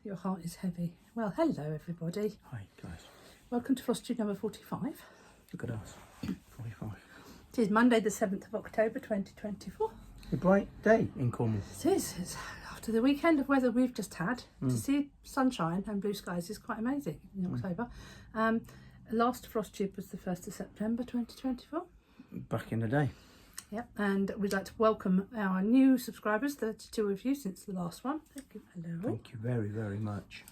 Your heart is heavy. Well, hello everybody. Hi guys. Welcome to Flosstube number 45. Look at us. 45. It is Monday the 7th of October 2024. A bright day in Cornwall. It is. It's after the weekend of weather we've just had, to see sunshine and blue skies is quite amazing in October. Last Flosstube was the 1st of September 2024. Back in the day. Yep, and we'd like to welcome our new subscribers, 32 of you since the last one. Thank you. Hello. Thank you very, very much.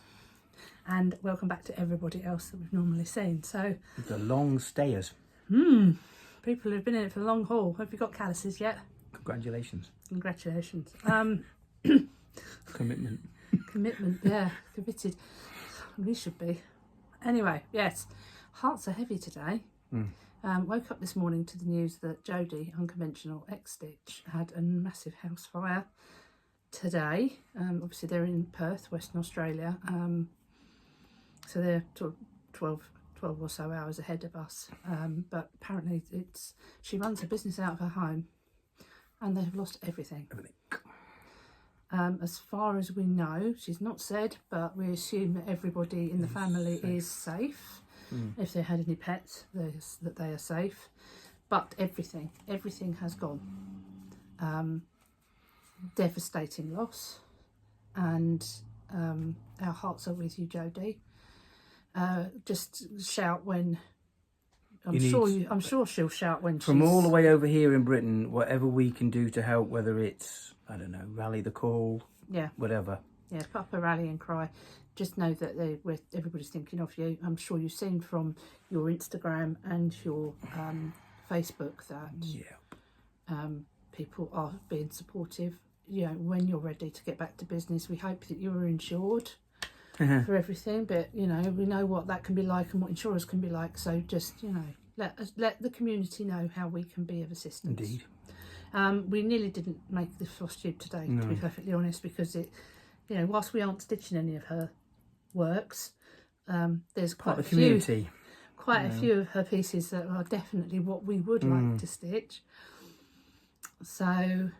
And welcome back to everybody else that we've normally seen. So The long stayers. people who've been in it for the long haul. Have you got calluses yet? Congratulations. Congratulations. Commitment. Commitment, yeah, committed. We should be. Anyway, yes, hearts are heavy today. Woke up this morning to the news that Jody, Unconventional X-Stitch, had a massive house fire today. Obviously they're in Perth, Western Australia, so they're sort of 12 or so hours ahead of us, but apparently she runs her business out of her home and they've lost everything. As far as we know, she's not said, but we assume that everybody in the family is safe. If they had any pets, that they are safe. But everything has gone. Devastating loss, and our hearts are with you, Jody. Just shout when. I'm sure she'll shout when From all the way over here in Britain, whatever we can do to help, whether it's, I don't know, rally the call, whatever. Yeah, put up a rallying cry. Just know that everybody's thinking of you. I'm sure you've seen from your Instagram and your Facebook that people are being supportive. You know, when you're ready to get back to business, we hope that you are insured for everything. But you know, we know what that can be like and what insurers can be like. So just let the community know how we can be of assistance. Indeed. We nearly didn't make the Flosstube today, to be perfectly honest, because whilst we aren't stitching any of her works, there's quite a few of her pieces that are definitely what we would like to stitch. So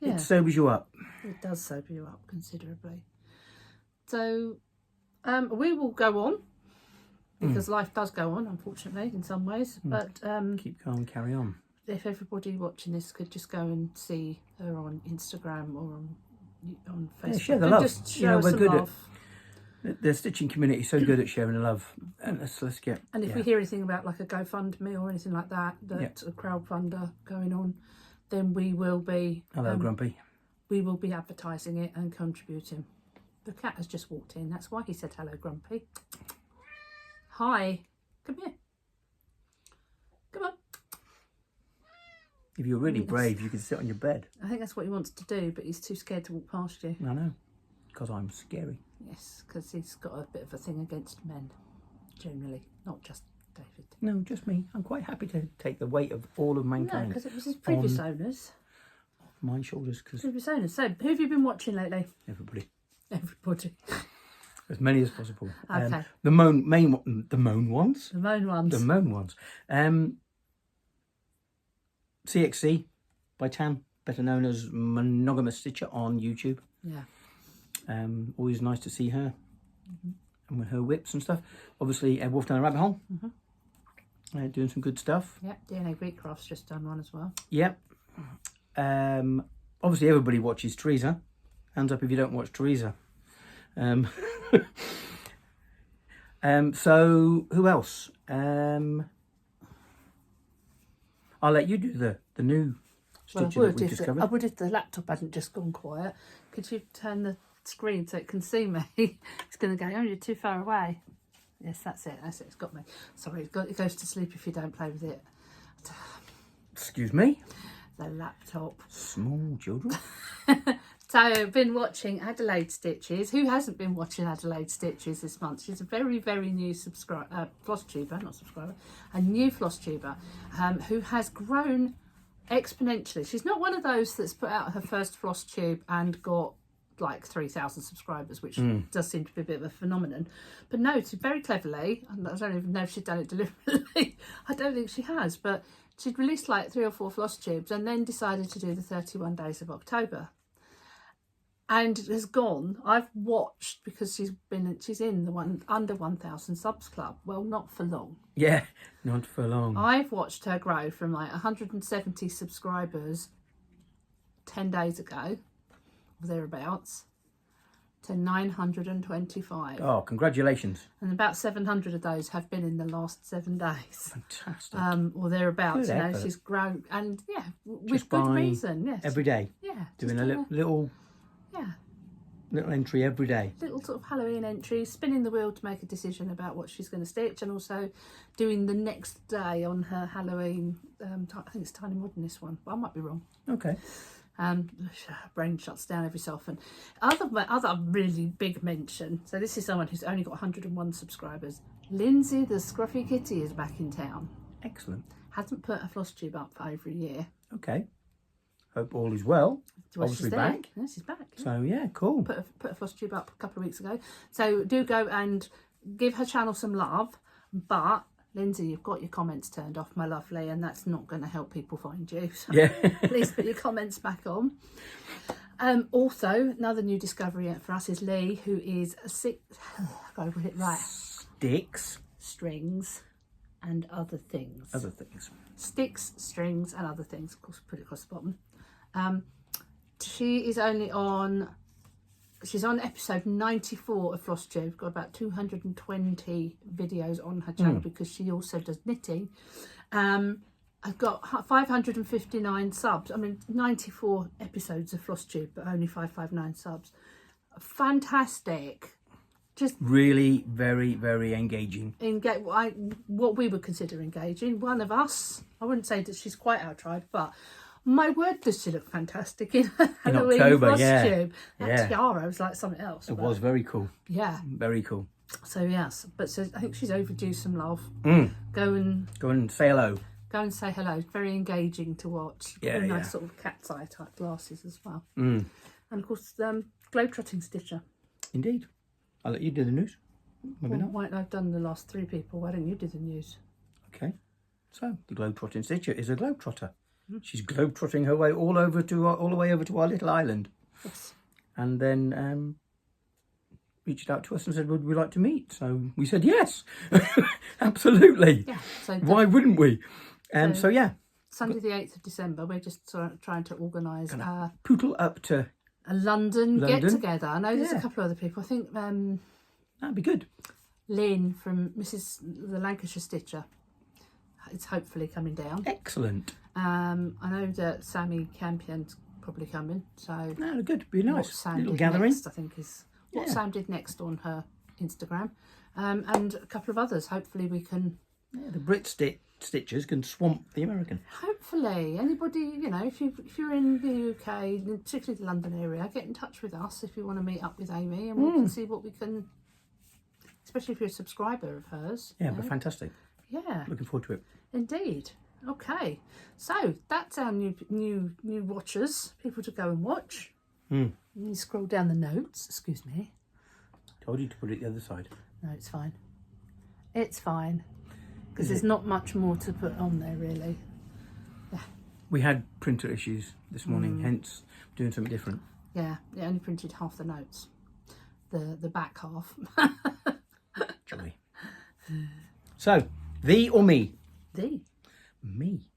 it sobers you up. It does sober you up considerably. So we will go on, because life does go on, unfortunately, in some ways. But keep going, carry on. If everybody watching this could just go and see her on Instagram or on Facebook, share the love. Just show us we're some good love. The stitching community is so good at sharing the love. And let's get. And if we hear anything about like a GoFundMe or anything like that, a crowdfunder going on, then we will be. Hello, Grumpy. We will be advertising it and contributing. The cat has just walked in. That's why he said hello, Grumpy. Hi, come here. Come on. If you're really brave, you can sit on your bed. I think that's what he wants to do, but he's too scared to walk past you. I know, because I'm scary. Yes, because he's got a bit of a thing against men, generally, not just David. No, just me. I'm quite happy to take the weight of all of mankind. No, because it was his previous owners. My shoulders, because Previous owners. So, who have you been watching lately? everybody, Everybody. as many as possible. Okay. The moan ones. The moan ones. The moan ones. CXC by Tan, better known as Monogamous Stitcher on YouTube. Yeah. Always nice to see her and with her whips and stuff. Obviously, Wolf Down the Rabbit Hole, doing some good stuff. Yep. DNA Greek Craft's just done one as well. Yep. Obviously, everybody watches Teresa. Hands up if you don't watch Teresa. So who else? I'll let you do the new stitcher that we discovered. I would if the laptop hadn't just gone quiet. Could you turn the screen so it can see me? It's going to go, oh, you're too far away. Yes, that's it. It's got me. Sorry, it goes to sleep if you don't play with it. Excuse me? The laptop. Small children. So I've been watching Adelaide Stitches. Who hasn't been watching Adelaide Stitches this month? She's a very, very new a new Flosstuber who has grown exponentially. She's not one of those that's put out her first Flosstube and got like 3,000 subscribers, which does seem to be a bit of a phenomenon. But no, she very cleverly, I don't even know if she's done it deliberately. I don't think she has, but she'd released like 3 or 4 Flosstubes and then decided to do the 31 days of October. and has gone. I've watched because she's in the one under 1,000 subs club. Well, not for long. Yeah, not for long. I've watched her grow from like 170 subscribers 10 days ago, or thereabouts, to 925. Oh, congratulations. And about 700 of those have been in the last 7 days. Fantastic. Or thereabouts. Good You know, effort. she's grown, and yeah, with Just good by reason. Yes. Every day. Yeah. Doing just a little yeah. entry every day. Little sort of Halloween entry, spinning the wheel to make a decision about what she's going to stitch, and also doing the next day on her Halloween. I think it's Tiny Modernist one, but I might be wrong. Okay. Brain shuts down every so often. Other really big mention. So this is someone who's only got 101 subscribers. Lindsay the Scruffy Kitty is back in town. Excellent. Hasn't put a Flosstube up for over a year. Okay. Hope all is well. Well, Obviously she's there. back. Yeah, she's back. Yeah. So yeah, cool. Put a Flosstube up a couple of weeks ago. So do go and give her channel some love. But Lindsay, you've got your comments turned off, my lovely, and that's not going to help people find you. So Yeah. please put your comments back on. Also, another new discovery for us is Lee, who is I've got to get it right. Sticks. Strings and other things. Other things. Sticks, strings, and other things. Of course, put it across the bottom. She is only on. She's on episode 94 of Flosstube. Got about 220 videos on her channel because she also does knitting. I've got 559 subs. I mean, 94 episodes of Flosstube, but only 559 subs. Fantastic. Just Really very, very engaging. what we would consider engaging. One of us. I wouldn't say that she's quite our tribe, but my word, does she look fantastic in Halloween October, Flosstube. That Yeah. tiara was like something else. It but was very cool. Yeah. Very cool. So yes, but so I think she's overdue some love. Go and say hello. Go and say hello. Very engaging to watch. Yeah, Very nice yeah. sort of cat's eye type glasses as well. And of course, globetrotting stitcher. Indeed. I'll let you do the news. Maybe Well, not. why I've done the last 3 people. Why don't you do the news? Okay. So the globetrotting stitcher is a globetrotter. She's globetrotting her way all the way over to our little island, Yes. and then reached out to us and said, "Would we like to meet?" So we said yes, absolutely. Yeah. So Why wouldn't we? So yeah, Sunday the 8th of December, we're just sort of trying to organise poodle up to a London get together. I know there's a Yeah. couple of other people. I think that'd be good. Lynn from the Lancashire Stitcher is hopefully coming down. Excellent. I know that Sammy Campion's probably coming, so No, good. Be what nice. Sam Little did gathering. next, I think, is what Yeah. Sam did next on her Instagram, and a couple of others. Hopefully we can. Yeah, the Brit stitchers can swamp the American. Hopefully, anybody, if you're in the UK, particularly the London area, get in touch with us if you want to meet up with Amy, and we can see what we can. Especially if you're a subscriber of hers. Yeah, but fantastic. Yeah, Looking forward to it. indeed. Okay, so that's our new watchers, people to go and watch. You scroll down the notes. Excuse me. Told you to put it the other side. No, it's fine. It's fine because there's not much more to put on there, really. We had printer issues this morning, hence doing something different. Yeah, it only printed half the notes. The back half. Jolly. So, thee or me? Thee. Me.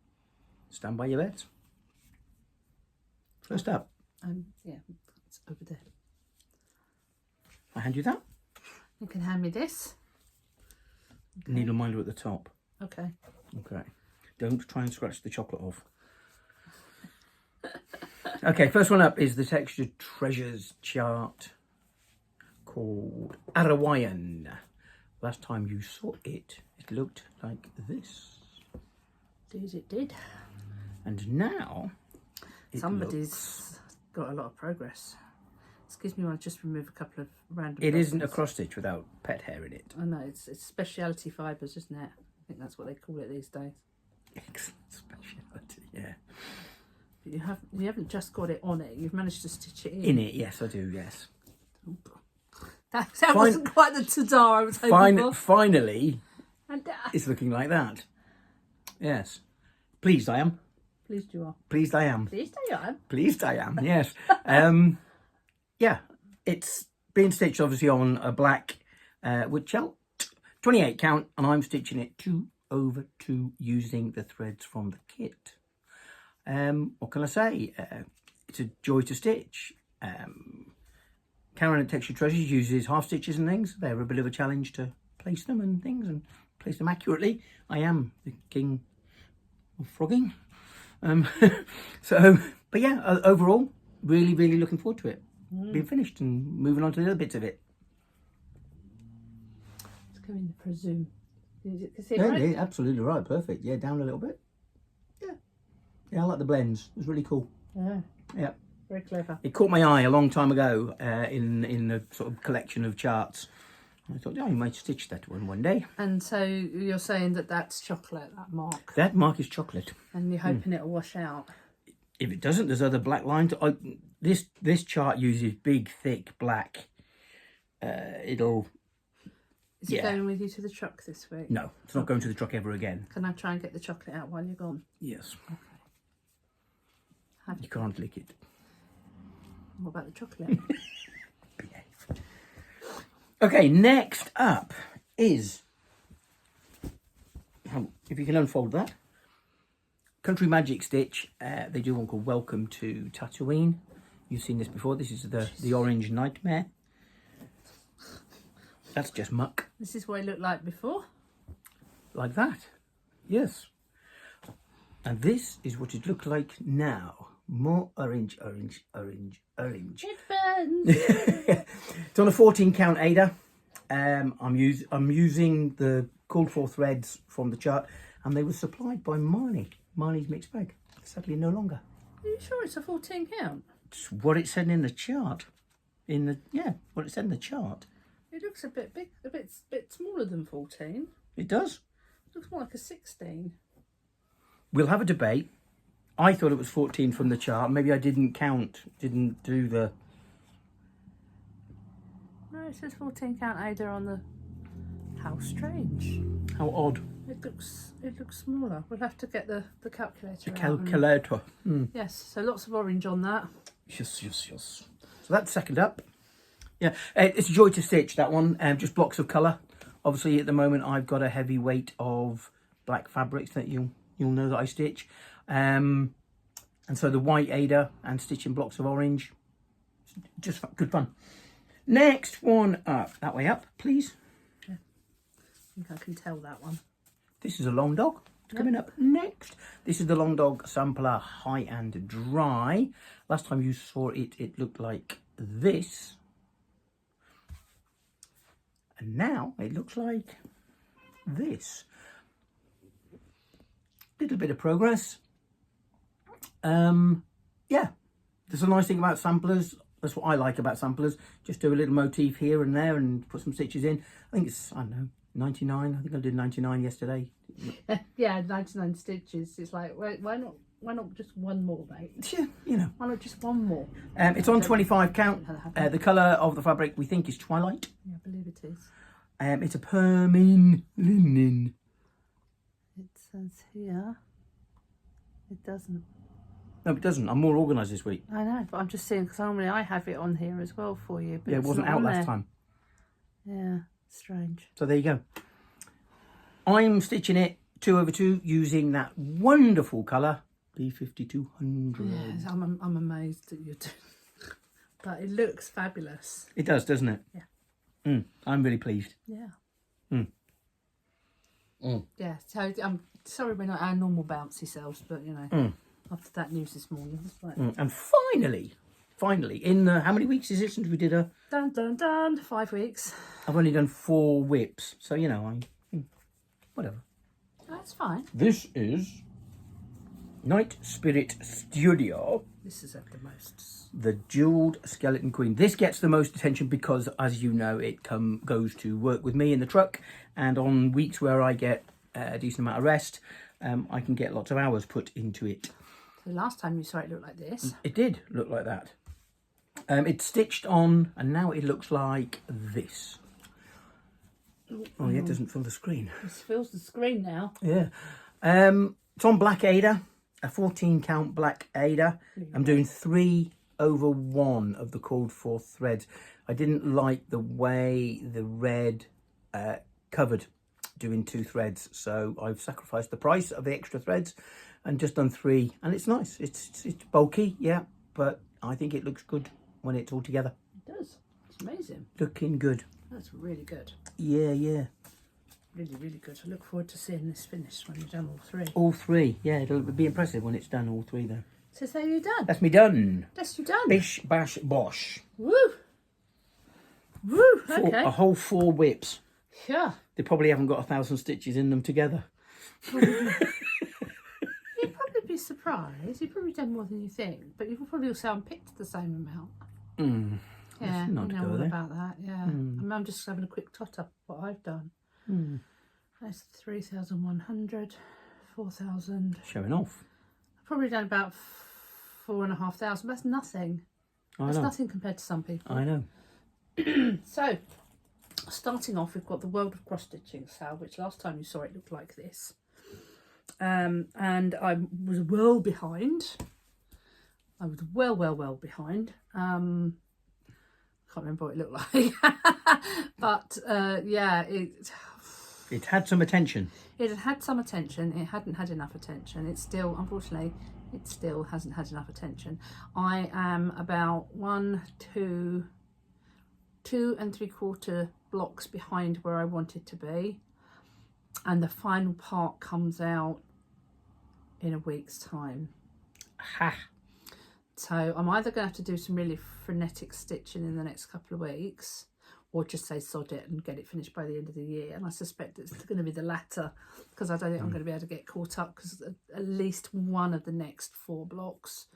Stand by your bets. First up, Yeah, it's over there. I hand you that. You can hand me this. Needle minder at the top. Okay. Okay. Don't try and scratch the chocolate off. Okay, first one up is the Textured Treasures chart called Arawayan. Last time you saw it, it looked like this. Indeed it did. And now Somebody's got a lot of progress. Excuse me while I just remove a couple of random It isn't a documents. cross stitch without pet hair in it. I know, it's speciality fibres, isn't it? I think that's what they call it these days. Excellent speciality, yeah. But you haven't just got it on it, you've managed to stitch it in. In it, yes, I do, yes. That wasn't quite the ta-da I was hoping for. Finally, And, it's looking like that. Yes. Pleased I am. pleased you are. Pleased I am. Pleased I am. Pleased I am, yes. yeah, it's being stitched obviously on a black wood shell, 28 count, and I'm stitching it 2/2 using the threads from the kit. What can I say? It's a joy to stitch. Karen at Texture Treasures uses half stitches and things. They're a bit of a challenge to place them and things and place them accurately. I am the king of frogging. But yeah, overall, really looking forward to it being finished and moving on to the other bits of it. Let's go in the presume. You see it Yeah, right? yeah, absolutely right. Perfect. Yeah, down a little bit. Yeah, I like the blends. It was really cool. Yeah. Yeah. Very clever. It caught my eye a long time ago in a sort of collection of charts. I thought, oh, you might stitch that one day. And so you're saying that that's chocolate, that mark, That mark is chocolate. and you're hoping it'll wash out. If it doesn't, there's other black lines. This chart uses big, thick black. It'll... Is it going with you to the truck this week? No, it's not going to the truck ever again. Can I try and get the chocolate out while you're gone? Yes. Okay. You can't lick it. What about the chocolate? Behave. Okay, next up is, if you can unfold that, Country Magic Stitch. They do one called Welcome to Tatooine. You've seen this before. This is the Orange Nightmare. That's just muck. This is what it looked like before. Like that. Yes. And this is what it looks like now. More orange. It burns. It's on a 14 count Ada. I'm using the called for threads from the chart, and they were supplied by Marnie's Mixed Bag. Sadly, no longer. Are you sure it's a 14 count? It's what it said in the chart. What it said in the chart. It looks a bit big, a bit smaller than 14. It does. It looks more like a 16. We'll have a debate. I thought it was 14 from the chart. Maybe I didn't do the... No, it says 14 count Ada on the... How strange. How odd. It looks smaller. We'll have to get the calculator out. Calculator. Yes, so lots of orange on that. Yes. So that's second up. Yeah, it's a joy to stitch, that one. Just blocks of colour. Obviously, at the moment, I've got a heavy weight of black fabrics that you'll know that I stitch. And so the white Ada and stitching blocks of orange. Just good fun. Next one up. That way up, please. Yeah. I think I can tell that one. This is a long dog. Coming up next. This is the Long Dog Sampler High and Dry. Last time you saw it, it looked like this. And now it looks like this. Little bit of progress. Yeah, there's a nice thing about samplers. That's what I like about samplers. Just do a little motif here and there and put some stitches in. I think it's, I don't know, 99. I think I did 99 yesterday. Yeah, 99 stitches. It's like, why not just one more, mate? Yeah, you know. Why not just one more? It's on 25 count. The colour of the fabric we think is Twilight. Yeah, I believe it is. It's a Permin linen. It says here. It doesn't. No, it doesn't. I'm more organised this week. I know, but I'm just seeing, because normally I have it on here as well for you. But Yeah, it wasn't out last time. Yeah, strange. So there you go. I'm stitching it 2/2 using that wonderful colour, B5200. Yeah, I'm amazed that you're doing but it looks fabulous. It does, doesn't it? Yeah. I'm really pleased. Yeah. Yeah, so I'm sorry we're not our normal bouncy selves, but you know, after that news this morning, it's like... And finally, in how many weeks is it since we did a... Dun, 5 weeks. I've only done 4 whips, so you know, whatever. That's fine. This is Night Spirit Studio. This is at the most. The Jeweled Skeleton Queen. This gets the most attention because, as you know, it goes to work with me in the truck, and on weeks where I get a decent amount of rest, I can get lots of hours put into it. So last time you saw it look like this. It did look like that. It's stitched on, and now it looks like this. Oh yeah, it doesn't fill the screen. This fills the screen now. Yeah. It's on black Ada, a 14 count black Ada. I'm doing 3 over one of the called for threads. I didn't like the way the red covered doing 2 threads, so I've sacrificed the price of the extra threads and just done 3, and it's nice. It's bulky, yeah, but I think it looks good when it's all together. It does. It's amazing. Looking good. That's really good. Yeah. Really, really good. I look forward to seeing this finished when you've done all 3. All 3, yeah, it'll be impressive when it's done, all 3 though. So there you're done. That's me done. That's you done. Bish, bash, bosh. Woo! Woo! Okay. A whole 4 whips. Yeah. They probably haven't got 1,000 stitches in them together. You'd probably be surprised. You've probably done more than you think, but you've probably also unpicked the same amount. Yeah, not I to know go all there. about that. Yeah, I'm just having a quick tot up what I've done. That's 3,100, 4,000. Showing off. I've probably done about 4,500. That's nothing. That's nothing compared to some people. I know. So, starting off, we've got the World of Cross Stitching sale, which last time you saw it looked like this. And I was well behind. I was well behind. Can't remember what it looked like. But yeah, It had some attention. It had had some attention. It hadn't had enough attention. It still, unfortunately, it still hasn't had enough attention. I am about 2 3/4 blocks behind where I wanted to be, and the final part comes out in a week's time. Ha! So I'm either going to have to do some really frenetic stitching in the next couple of weeks, or just say sod it and get it finished by the end of the year. And I suspect it's going to be the latter, because I don't think I'm going to be able to get caught up, because at least one of the next 4 blocks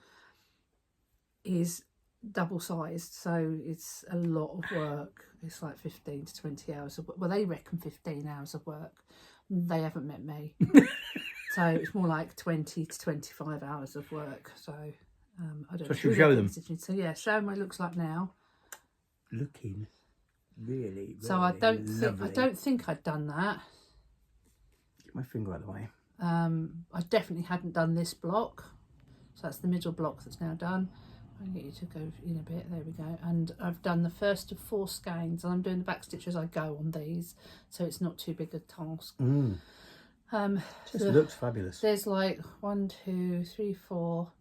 is double sized, so it's a lot of work. It's like 15 to 20 hours of work. Well, they reckon 15 hours of work. They haven't met me. So it's more like 20 to 25 hours of work. So I don't know. So show them. So yeah, show them what it looks like now. Looking really So I don't think I'd done that. Get my finger out of the way. I definitely hadn't done this block. So that's the middle block that's now done. I'll get you to go in a bit. There we go. And I've done the first of 4 skeins, and I'm doing the back stitch as I go on these, so it's not too big a task. This looks fabulous. There's like 1, 2, 3, 4,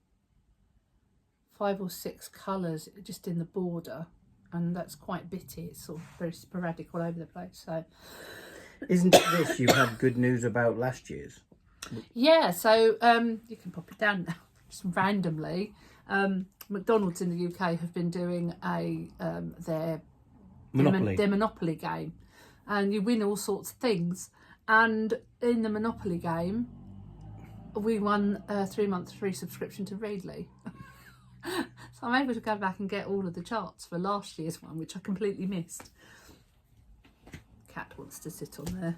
5 or 6 colours just in the border, and that's quite bitty. It's sort of very sporadic all over the place. So Isn't this you had good news about last year's? yeah, so you can pop it down now just randomly. McDonald's in the UK have been doing their Monopoly game, and you win all sorts of things. And in the Monopoly game, we won a 3-month free subscription to Readly. So I'm able to go back and get all of the charts for last year's one, which I completely missed. Cat wants to sit on there.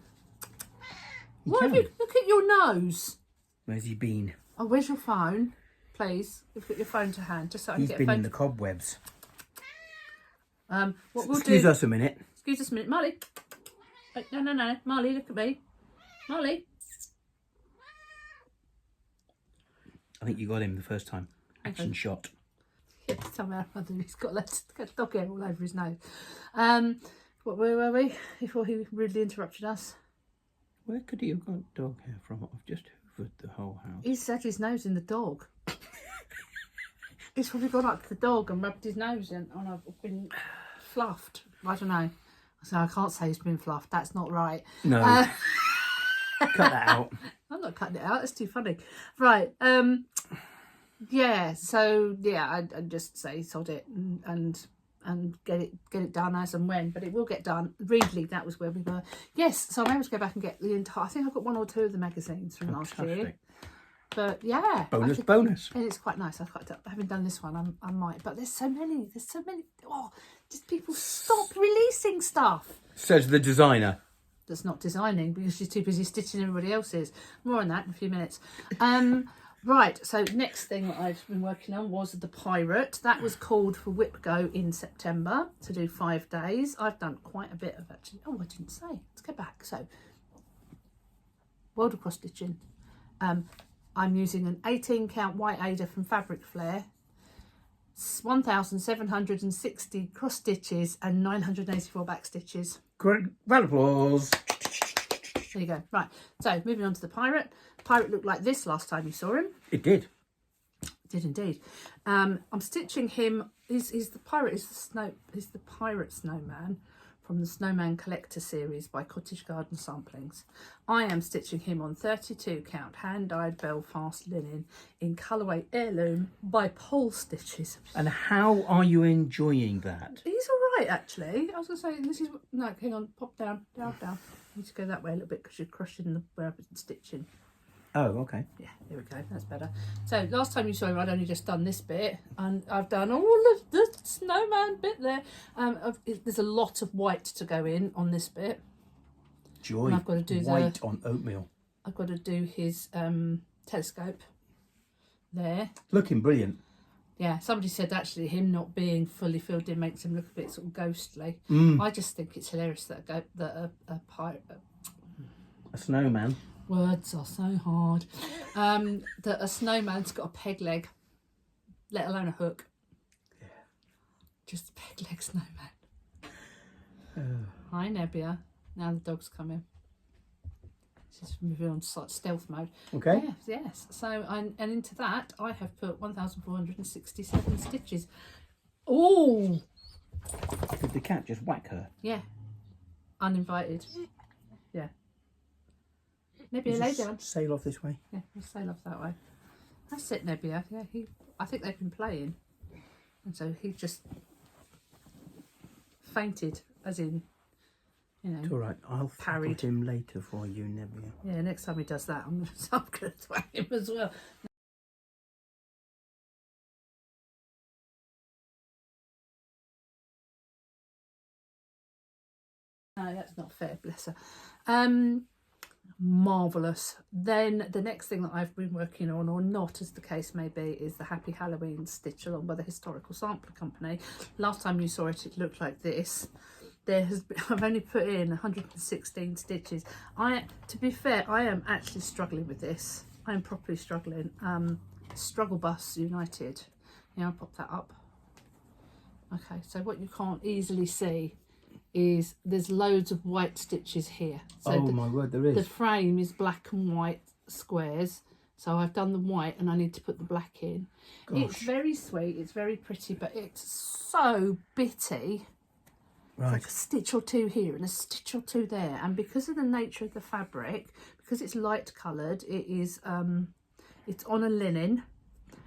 Why have you, look at your nose. Where's he been? Oh, where's your phone? Please, you've got your phone to hand, just so I can He's get been a phone. in the cobwebs. What we'll Excuse do. us a minute. Excuse us a minute, Molly. Oh, no, Molly, look at me, Molly. I think you got him the first time. Action shot. Yeah, somehow or other he's got dog hair all over his nose. Where were we before he rudely interrupted us? Where could he have got dog hair from? I've just hoovered the whole house. He set his nose in the dog. He's probably gone up to the dog and rubbed his nose in, and I've been fluffed. I don't know. So I can't say he's been fluffed. That's not right. No. Cut that out. I'm not cutting it out. That's too funny. Right. Yeah. So yeah, I'd just say sod it and get it done as and when, but it will get done. Readly, that was where we were. Yes. So I'm able to go back and get the entire. I think I've got 1 or 2 of the magazines from last year. But yeah, bonus. And it's quite nice. Having done this one, I might. But there's so many. Oh, just people stop releasing stuff. Says the designer. That's not designing because she's too busy stitching everybody else's. More on that in a few minutes. Right, so next thing that I've been working on was the Pirate. That was called for Whip Go in September to do 5 days. I've done quite a bit of actually. Oh, I didn't say. Let's go back. So, World of Cross Stitching. I'm using an 18 count white Ada from Fabric Flare. 1,760 cross stitches and 984 back stitches. Great. Round of applause. There you go. Right, so moving on to the pirate. Pirate looked like this last time you saw him. It did. Did indeed. I'm stitching him. He's the pirate. He's the pirate snowman from the Snowman Collector series by Cottage Garden Samplings. I am stitching him on 32 count hand-dyed Belfast linen in colourway Heirloom by Pole Stitches. And how are you enjoying that? He's all right, actually. I was going to say, this is... No, hang on. Pop down. Down. You need to go that way a little bit because you're crushing the where I've been stitching. Oh, okay. Yeah, there we go. That's better. So last time you saw him, I'd only just done this bit, and I've done all of the snowman bit there. There's a lot of white to go in on this bit. Joy. And I've got to do white on oatmeal. I've got to do his telescope there. Looking brilliant. Yeah, somebody said actually him not being fully filled in makes him look a bit sort of ghostly. I just think it's hilarious that a pirate. A snowman. Words are so hard. That a snowman's got a peg leg, let alone a hook. Yeah. Just a peg leg snowman. Hi Nebula. Now the dog's coming. She's moving on to sort of stealth mode. Okay. Yes. So and into that I have put 1,467 stitches. Oh. Did the cat just whack her? Yeah. Uninvited. Yeah. Nebula, lay down. Sail off this way. Yeah, we'll sail off that way. That's it, Nebula. Yeah, I think they've been playing. And so he just fainted, as in, you know. It's all right. I'll parried him later for you, Nebula. Yeah, next time he does that, I'm going to thwang him as well. No, that's not fair, bless her. Marvellous. Then the next thing that I've been working on, or not as the case may be, is the Happy Halloween stitch along by the Historical Sampler Company. Last time you saw it, it looked like this. I've only put in 116 stitches. To be fair, I am actually struggling with this. I am properly struggling. Struggle Bus United. Yeah, I'll pop that up. Okay, so what you can't easily see is there's loads of white stitches here. So my word, there is. The frame is black and white squares, so I've done the white and I need to put the black in. Gosh. It's very sweet, it's very pretty, but it's so bitty. Right. It's like a stitch or two here and a stitch or two there, and because of the nature of the fabric, because it's light coloured, it is it's on a linen.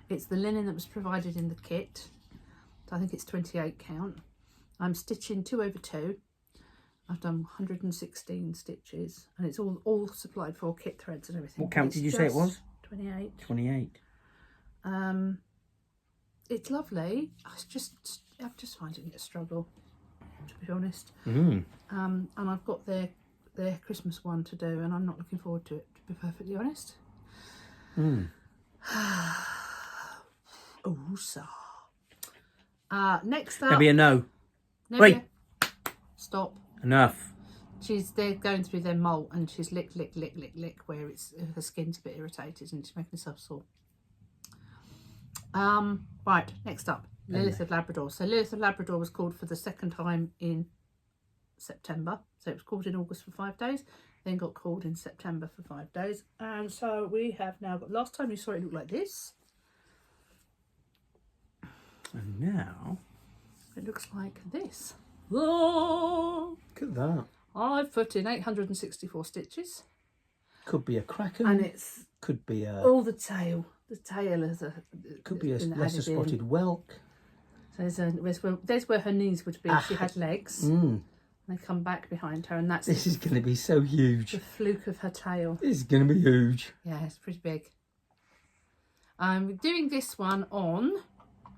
It's the linen that was provided in the kit, so I think it's 28 count. I'm stitching 2 over 2. I've done 116 stitches, and it's all supplied for, kit threads and everything. What count did you say it was? 28. 28. It's lovely. I'm just finding it a struggle, to be honest. And I've got their Christmas one to do, and I'm not looking forward to it, to be perfectly honest. Oh, so. Next up. Maybe a no. Nebula, Wait. Stop. Enough. They're going through their molt, and she's lick where her skin's a bit irritated and she's making herself sore. Right, next up, Lilith of Labrador. So Lilith of Labrador was called for the second time in September. So it was called in August for 5 days, then got called in September for 5 days. And so we have now got, last time you saw it look like this. And now it looks like this. Oh, look at that. I've put in 864 stitches. Could be a kraken. And it's could be a all the tail. The tail is a could be a lesser spotted whelk. So there's where her knees would be if she had legs. They come back behind her, and that's this is going to be so huge. The fluke of her tail. This is going to be huge. Yeah, it's pretty big. I'm doing this one on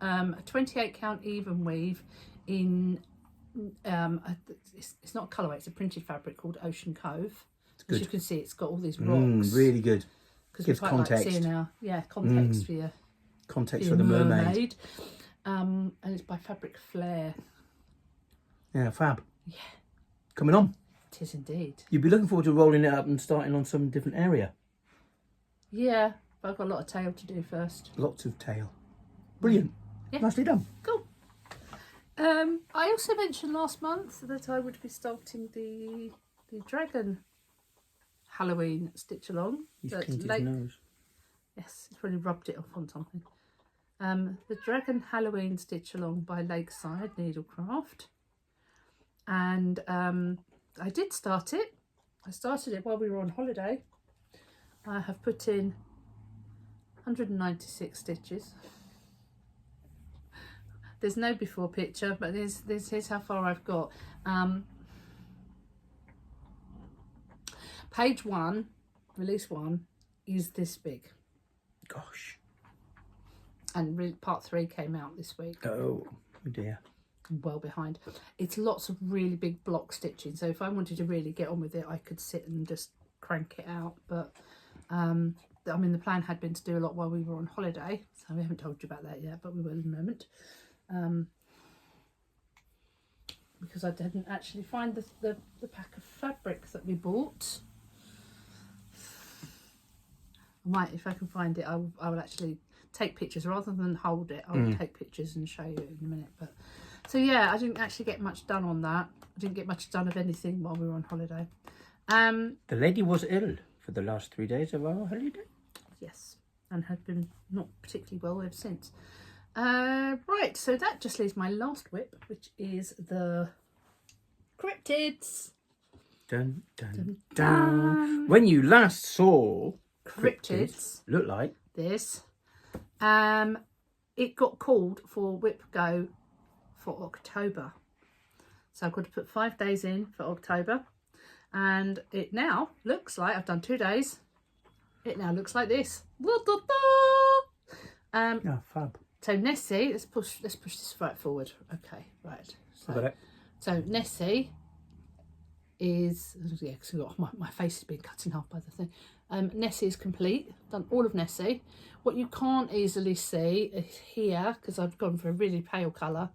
a 28 count even weave in it's not a colourway, it's a printed fabric called Ocean Cove. As you can see, it's got all these rocks. Really good. Gives context. Like seeing context for your context for the mermaid. And it's by Fabric Flair. Yeah, fab. Yeah. Coming on. It is indeed. You'd be looking forward to rolling it up and starting on some different area. Yeah, but I've got a lot of tail to do first. Lots of tail. Brilliant. Yeah. Nicely done. Cool. I also mentioned last month that I would be starting the dragon Halloween stitch along. He's cleaned his nose. Yes, he's probably rubbed it off on something. The dragon Halloween stitch along by Lakeside Needlecraft, and I did start it. I started it while we were on holiday. I have put in 196 stitches. There's no before picture, but here's how far I've got. Page 1, release 1, is this big. Gosh. And part 3 came out this week. Oh dear. I'm well behind. It's lots of really big block stitching, so if I wanted to really get on with it, I could sit and just crank it out. But I mean, the plan had been to do a lot while we were on holiday, so we haven't told you about that yet, but we will in a moment. Because I didn't actually find the pack of fabric that we bought. I might, if I can find it, I will actually take pictures rather than hold it. I will take pictures and show you in a minute. But so yeah, I didn't actually get much done on that. I didn't get much done of anything while we were on holiday. The lady was ill for the last 3 days of our holiday. Yes, and had been not particularly well ever since. Right, so that just leaves my last whip, which is the cryptids. Dun, dun, dun. When you last saw cryptids look like this, it got called for whip go for October. So I've got to put 5 days in for October, and it now looks like, I've done 2 days, it now looks like this. Oh, fab. So Nessie, let's push this right forward. Okay, right. So Nessie is, yeah, because my face has been cut in half by the thing. Nessie is complete. Done all of Nessie. What you can't easily see is here, because I've gone for a really pale colour,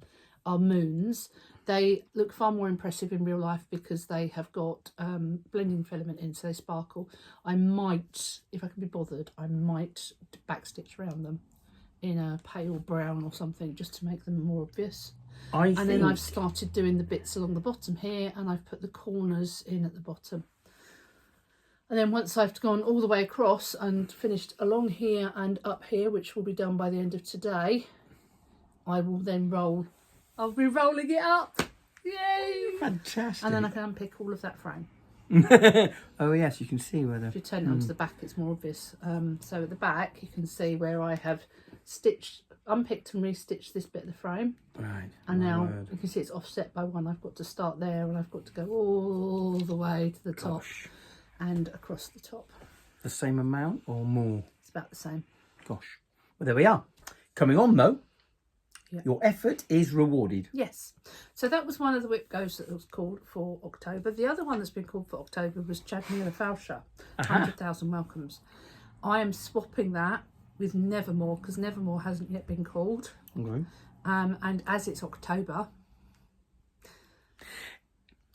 are moons. They look far more impressive in real life because they have got blending filament in, so they sparkle. I might, if I can be bothered, I might backstitch around them in a pale brown or something, just to make them more obvious. Then I've started doing the bits along the bottom here, and I've put the corners in at the bottom. And then once I've gone all the way across and finished along here and up here, which will be done by the end of today, I will then roll. I'll be rolling it up. Yay! Fantastic. And then I can unpick all of that frame. Oh yes, you can see where If you turn it onto the back, it's more obvious. So at the back, you can see where I have stitched, unpicked and restitched this bit of the frame. Right. And now you can see it's offset by 1. I've got to start there, and I've got to go all the way to the top and across the top. The same amount or more? It's about the same. Gosh. Well, there we are. Coming on though. Yeah. Your effort is rewarded. Yes. So that was one of the whip goes that was called for October. The other one that's been called for October was Chadmira Failte, 100,000 welcomes. I am swapping that with Nevermore, because Nevermore hasn't yet been called. Okay. And as it's October,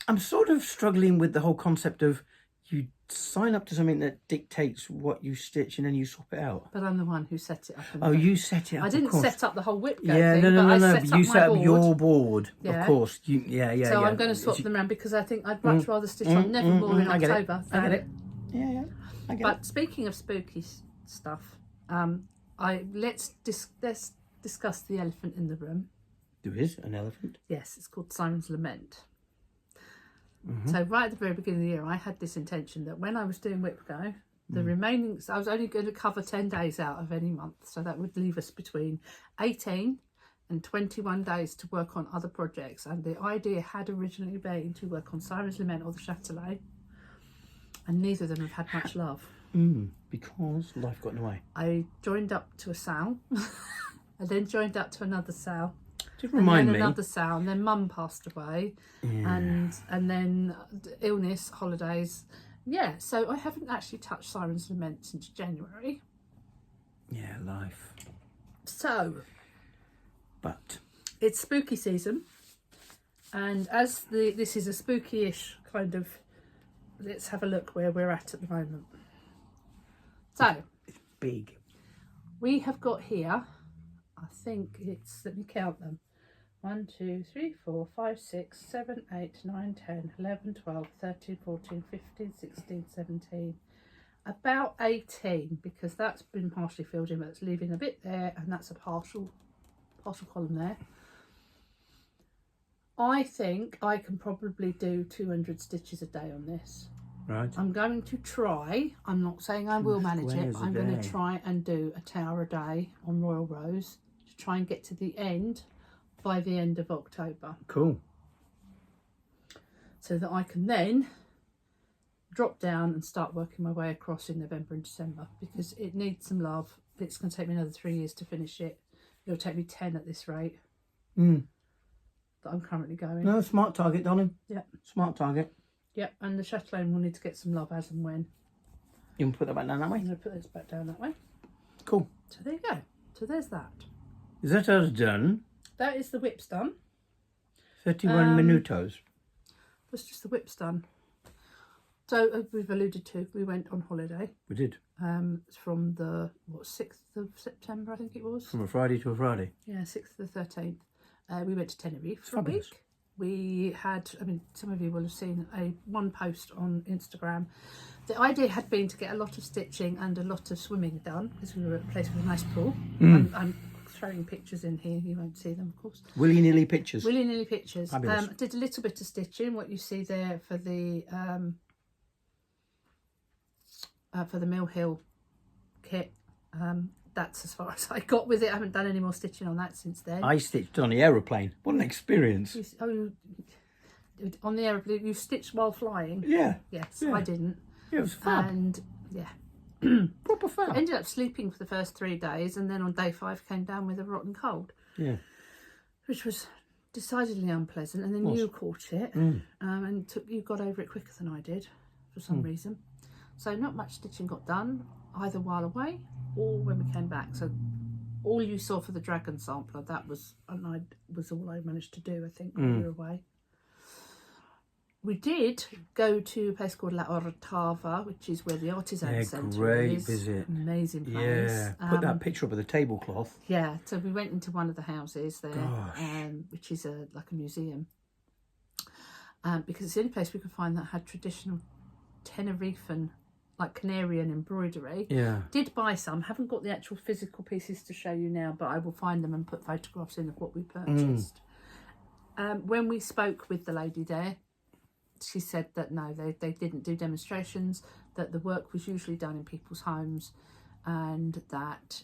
I'm sort of struggling with the whole concept of you sign up to something that dictates what you stitch and then you swap it out. but I'm the one who set it up. Oh, you set it up. I didn't set up the whole whip go Yeah, thing, no. but You set up your board, Yeah. of course. So I'm going to swap them around because I think I'd much rather stitch on Nevermore in October. I get it. Yeah, I get it. But speaking of spooky stuff, let's discuss the elephant in the room. There is an elephant. Yes, it's called Siren's Lament. So right at the very beginning of the year, I had this intention that when I was doing whip go, the remaining, I was only going to cover 10 days out of any month, so that would leave us between 18 and 21 days to work on other projects. And the idea had originally been to work on Siren's Lament or the Chatelaine, and neither of them have had much love. Because life got in the way. I joined up to a sow, I then joined up to another sow, Just remind me. another sow, and then Mum passed away, and then illness, holidays. Yeah, so I haven't actually touched Siren's Lament since January. Yeah, life. So, But it's spooky season, and as this is a spooky-ish kind of, let's have a look where we're at the moment. So, it's big. we have got here I think it's, let me count them. 1, 2, 3, 4, 5, 6, 7, 8, 9, 10, 11, 12, 13, 14, 15, 16, 17. About 18, because that's been partially filled in, but it's leaving a bit there, and that's a partial column there. I think I can probably do 200 stitches a day on this. Right. I'm going to try. I'm not saying I will manage it, but I'm going to try and do a tower a day on Royal Rose to try and get to the end by the end of October. Cool. So that I can then drop down and start working my way across in November and December, because it needs some love. It's going to take me another 3 years to finish it. It'll take me 10 at this rate that I'm currently going. No, smart target, darling. Yep. Smart target. Yep, and the Chatelaine will need to get some love as and when. You can put that back down that way? I'm going to put this back down that way. Cool. So there you go. So there's that. Is that us done? That is the whips done. 31 minutos. That's just the whips done. So as we've alluded to, we went on holiday. We did. From the 6th of September, I think it was. From a Friday to a Friday. Yeah, 6th to the 13th. We went to Tenerife for Fabulous. a week. We had, I mean, some of you will have seen one post on Instagram. The idea had been to get a lot of stitching and a lot of swimming done, because we were at a place with a nice pool. I'm throwing pictures in here, you won't see them, of course. Willy-nilly pictures. Willy-nilly pictures. Fabulous. Did a little bit of stitching, what you see there for the Mill Hill kit. That's as far as I got with it. I haven't done any more stitching on that since then. I stitched on the aeroplane. What an experience. On the aeroplane, you stitched while flying? Yeah. Yes, Yeah. I didn't. Yeah, it was fab. And yeah. Proper fab. I ended up sleeping for the first 3 days, and then on day 5 came down with a rotten cold. Yeah. Which was decidedly unpleasant, and then you caught it, and you got over it quicker than I did for some reason. So not much stitching got done, either while away or when we came back. So all you saw for the dragon sampler, that was all I managed to do, I think, when we were away. We did go to a place called La Orotava, which is where the artisan centre great is. visit. Amazing place. Yeah. Put that picture up of the tablecloth. Yeah, so we went into one of the houses there, Gosh. which is like a museum. Because it's the only place we could find that had traditional Tenerifan, like Canarian embroidery. Yeah. Did buy some, haven't got the actual physical pieces to show you now, but I will find them and put photographs in of what we purchased. When we spoke with the lady there, she said that no, they didn't do demonstrations, that the work was usually done in people's homes, and that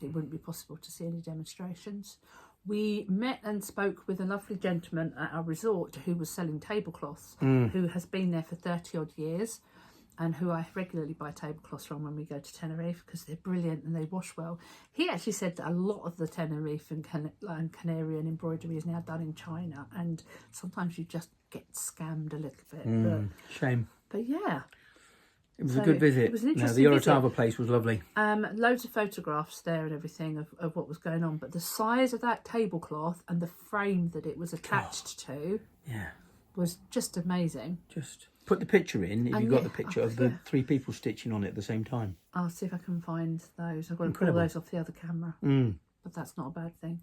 it wouldn't be possible to see any demonstrations. We met and spoke with a lovely gentleman at our resort who was selling tablecloths, who has been there for 30 odd years, and who I regularly buy tablecloths from when we go to Tenerife, because they're brilliant and they wash well. He actually said that a lot of the Tenerife and Canarian embroidery is now done in China, and sometimes you just get scammed a little bit. Shame. But yeah. It was a good visit. It was an interesting the visit. Orotava place was lovely. Loads of photographs there and everything of what was going on, but the size of that tablecloth and the frame that it was attached to was just amazing. Just put the picture in if And you got yeah, the picture of the 3 people stitching on it at the same time. I'll see if I can find those. I've got to Incredible. pull those off the other camera, but that's not a bad thing.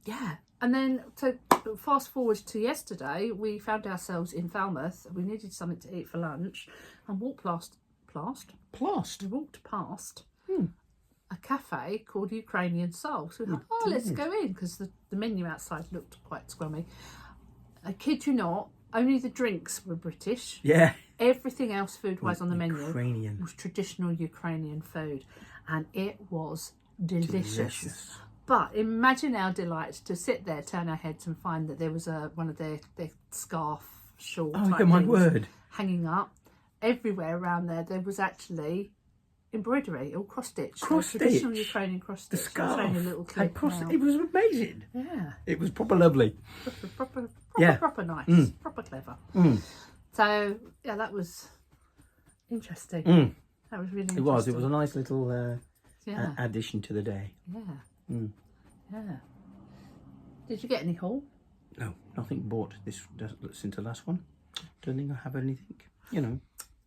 Yeah, and then to fast forward to yesterday, we found ourselves in Falmouth. We needed something to eat for lunch, and walked past a cafe called Ukrainian Soul. So we thought, let's go in, because the menu outside looked quite scrummy. I kid you not, only the drinks were British. Yeah. Everything else food-wise on the menu Ukrainian. was traditional Ukrainian food, and it was delicious. But imagine our delight to sit there, turn our heads, and find that there was one of their scarf shawl type my things word. hanging up. Everywhere around there was actually embroidery or cross-stitch. Cross-stitch. Traditional Ukrainian cross-stitch. The scarf. I'll show you a little clip now. It was amazing. Yeah. It was proper lovely. Proper nice. Proper clever. So, yeah, that was interesting. That was really interesting. It was a nice little addition to the day. Yeah. Yeah. Did you get any haul? No, nothing bought since the last one. Don't think I have anything,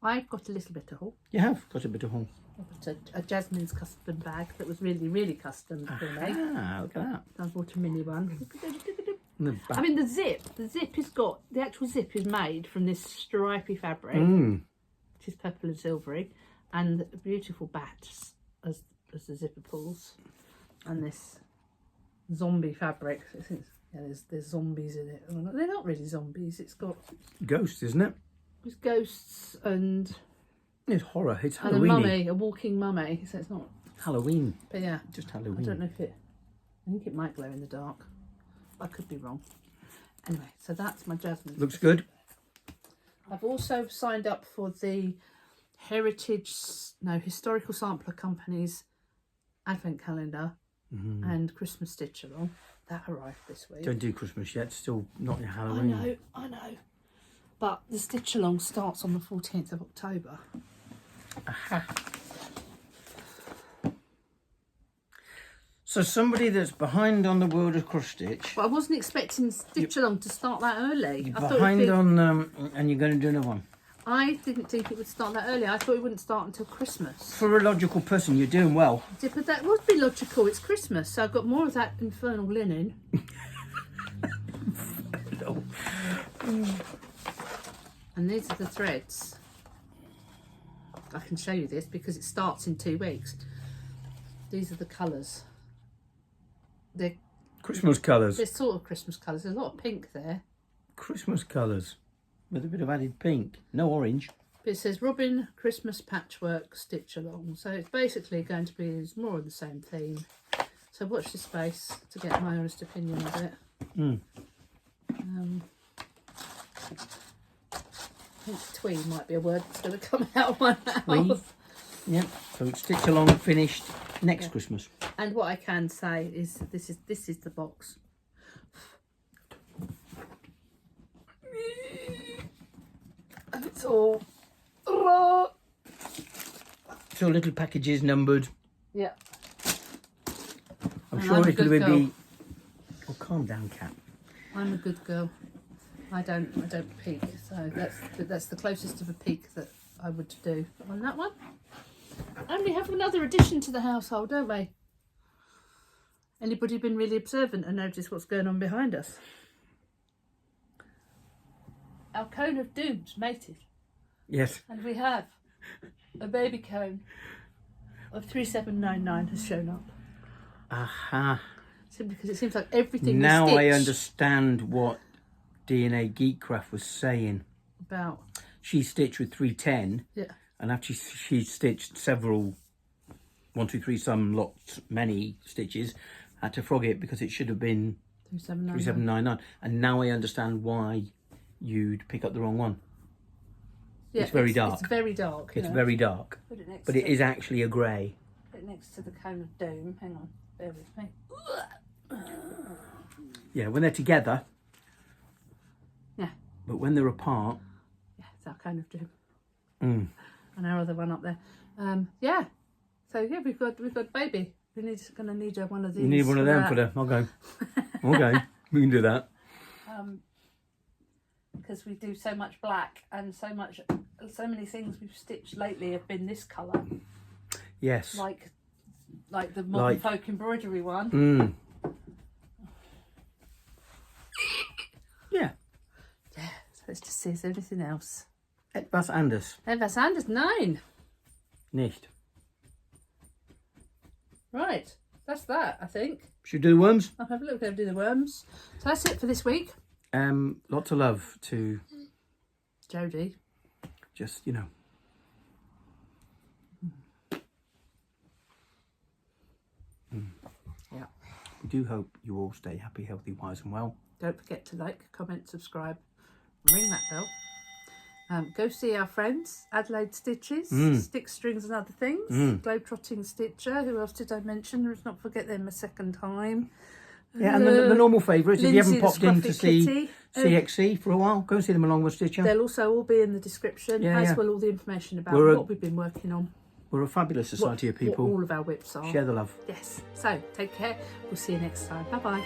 I've got a little bit of haul. You have got a bit of haul. I've got a Jasmine's custom bag that was really, really custom for me. Ah, look at that. I bought a mini one. And the back. I mean, the zip has got, the actual zip is made from this stripy fabric, which is purple and silvery, and a beautiful batch as the zipper pulls, and this zombie fabric. Yeah, there's zombies in it. Well, they're not really zombies. It's got Ghosts, isn't it? It's ghosts and It's horror. It's and a Halloween. mummy, a walking mummy. So it's not. Halloween. But yeah, Just Halloween. I don't know if it. I think it might glow in the dark. I could be wrong. Anyway, so that's my Jasmine. Looks good. I've also signed up for the Historical Sampler Company's Advent Calendar and Christmas Stitch Along. That arrived this week. Don't do Christmas yet. Still not in Halloween. I know. But the Stitch Along starts on the 14th of October. Aha. So somebody that's behind on the world of cross stitch. But I wasn't expecting Stitch Along to start that early. You're I thought behind it'd be, on, and you're going to do another one. I didn't think it would start that early. I thought it wouldn't start until Christmas. For a logical person, you're doing well. But that would be logical. It's Christmas, so I've got more of that infernal linen. And these are the threads. I can show you this because it starts in 2 weeks. These are the colours. They're Christmas colours. sort of Christmas colours. There's a lot of pink there. Christmas colours. With a bit of added pink. No orange. But it says Robin Christmas Patchwork Stitch Along. So it's basically going to be more of the same theme. So watch this space to get my honest opinion of it. I think twee might be a word that's going to come out of my mouth. Yep. So it's Stitch Along finished next Christmas. And what I can say is this is the box. And it's all raw. So little packages numbered. Yeah. I'm And sure I'm a it'll good be. Oh, calm down, cat. I'm a good girl. I don't peek, so that's the closest of a peek that I would do on that one. And we have another addition to the household, don't we? Anybody been really observant and noticed what's going on behind us? Our cone of doom's mated. Yes. And we have a baby cone of 3799 has shown up. Aha. Simply because it seems like everything Now we I stitch understand what DNA Geekcraft was saying. about. She stitched with 310, Yeah. and after she stitched several, 1, 2, 3, some lots, many stitches, had to frog it because it should have been 3799. And now I understand why you'd pick up the wrong one. Yeah, It's very dark. It's very dark. It's very dark, Put it next but to it is actually a grey. Put it next to the cone of doom. Hang on, bear with me. Yeah, when they're together. Yeah. But when they're apart. Yeah, it's our cone of doom. Mm. And our other one up there. Yeah. So yeah, we've got baby. We're gonna need one of these. You need one of them for the. I'll go. Okay, we can do that. Because we do so much black and so many things we've stitched lately have been this colour. Yes. Like the modern folk embroidery one. Mm. Yeah. Yeah. So let's just see if there's anything else. Etwas anders. Etwas anders, 9. Nicht. Right. That's that, I think. Should we do the worms? I'll have a look at do the worms. So that's it for this week. Lots of love to Jody. just, you know. Yeah. We do hope you all stay happy, healthy, wise and well. Don't forget to like, comment, subscribe, ring that bell. Go see our friends, Adelaide Stitches, Stick Strings and Other Things, Globetrotting Stitcher. Who else did I mention? Let's not forget them a second time. Yeah, and the normal favourites, if you haven't popped in to see Kitty. CXC for a while, go and see them along with Stitcher. They'll also all be in the description, as will all the information about what we've been working on. We're a fabulous society of people. What all of our whips are. Share the love. Yes. So, take care. We'll see you next time. Bye-bye.